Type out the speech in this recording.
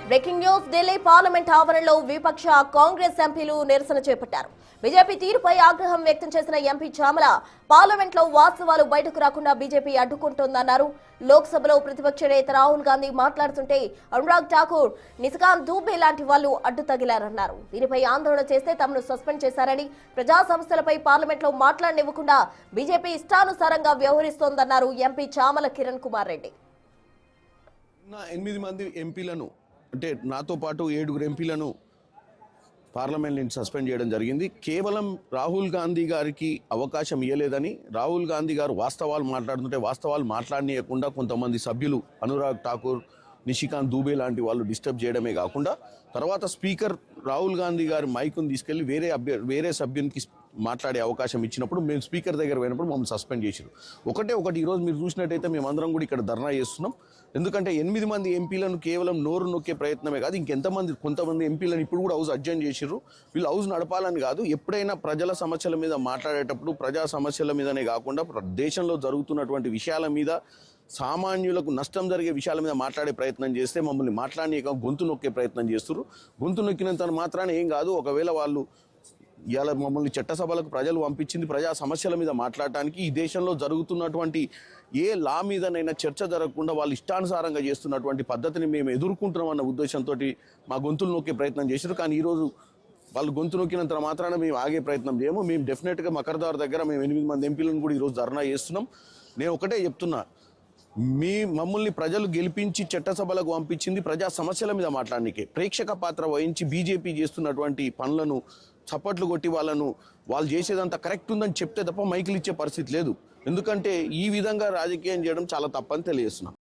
Breaking news Delhi parliament ఆవరణలో విపక్ష కాంగ్రెస్ ఎంపీలు నిరసన చేపట్టారు. బీజేపీ తీరుపై ఆగ్రహం వ్యక్తం చేసిన ఎంపీ చామల పార్లమెంట్లో వాస్తవాలు బయటకు రాకుండా బీజేపీ అడ్డుకుంటోందన్నారు. లోక్సభలో ప్రతిపక్ష నేత రాహుల్ గాంధీ మాట్లాడుతుంటే అనురాగ్ ఠాకూర్, నిశికాంత్ దూబే లాంటి వాళ్లు అడ్డు తగిలారన్నారు. దీనిపై ఆందోళన చేస్తే తమను సస్పెండ్ చేశారని, ప్రజా సమస్యలపై పార్లమెంట్లో మాట్లాడనివ్వకుండా బీజేపీ ఇష్టానుసారంగా వ్యవహరిస్తోందన్నారు ఎంపీ చామల కిరణ్ కుమార్ రెడ్డి. 8 మంది ఎంపీలను అంటే నాతో పాటు 7 ఎంపీలను పార్లమెంట్ నుంచి సస్పెండ్ చేయడం జరిగింది. కేవలం రాహుల్ గాంధీ గారికి అవకాశం ఇవ్వలేదని, రాహుల్ గాంధీ గారు వాస్తవాలు మాట్లాడుతుంటే వాస్తవాలు మాట్లాడనీయకుండా కొంతమంది సభ్యులు అనురాగ్ ఠాకూర్, నిశికాంత్ దూబే లాంటి వాళ్ళు డిస్టర్బ్ చేయడమే కాకుండా తర్వాత స్పీకర్ రాహుల్ గాంధీ గారి మైకును తీసుకెళ్లి వేరే సభ్యునికి మాట్లాడే అవకాశం ఇచ్చినప్పుడు మేము స్పీకర్ దగ్గర పోయినప్పుడు మమ్మల్ని సస్పెండ్ చేశారు. ఒకటి ఈరోజు మీరు చూసినట్టయితే మేమందరం కూడా ఇక్కడ ధర్నా చేస్తున్నాం. ఎందుకంటే 8 మంది ఎంపీలను కేవలం నోరు నొక్కే ప్రయత్నమే కాదు, కొంతమంది ఎంపీలను ఇప్పుడు కూడా హౌస్ అడ్జర్న్ చేసిర్రు. వీళ్ళు హౌస్ నడపాలని కాదు, ఎప్పుడైనా ప్రజల సమస్యల మీద మాట్లాడేటప్పుడు ప్రజా సమస్యల మీదనే కాకుండా దేశంలో జరుగుతున్నటువంటి విషయాల మీద, సామాన్యులకు నష్టం జరిగే విషయాల మీద మాట్లాడే ప్రయత్నం చేస్తే మమ్మల్ని మాట్లాడనీయక గొంతు నొక్కే ప్రయత్నం చేస్తున్నారు. గొంతు నొక్కినంత మాత్రాన ఏం కాదు. ఒకవేళ వాళ్ళు ఇవాళ మమ్మల్ని చట్టసభలకు ప్రజలు పంపించింది ప్రజా సమస్యల మీద మాట్లాడటానికి. ఈ దేశంలో జరుగుతున్నటువంటి ఏ లా మీదనైనా చర్చ జరగకుండా వాళ్ళు ఇష్టానుసారంగా చేస్తున్నటువంటి పద్ధతిని మేము ఎదుర్కొంటున్నామన్న ఉద్దేశంతో మా గొంతులు నొక్కే ప్రయత్నం చేశారు. కానీ ఈరోజు వాళ్ళు గొంతు నొక్కినంత మాత్రాన మేము ఆగే ప్రయత్నం చేయము. మేము డెఫినెట్గా మకర్దార్ దగ్గర మేము 8 మంది ఎంపీలను కూడా ఈరోజు ధర్నా చేస్తున్నాం. నేను ఒకటే చెప్తున్నా, మమ్మల్ని ప్రజలు గెలిపించి చట్టసభలకు పంపించింది ప్రజా సమస్యల మీద మాట్లాడడానికి. ప్రేక్షక పాత్ర వహించి బీజేపీ చేస్తున్నటువంటి పనులను చప్పట్లు కొట్టి వాళ్ళు చేసేదంతా కరెక్ట్ ఉందని చెప్తే తప్ప మైకులు ఇచ్చే పరిస్థితి లేదు. ఎందుకంటే ఈ విధంగా రాజకీయం చేయడం చాలా తప్పని తెలియజేస్తున్నాం.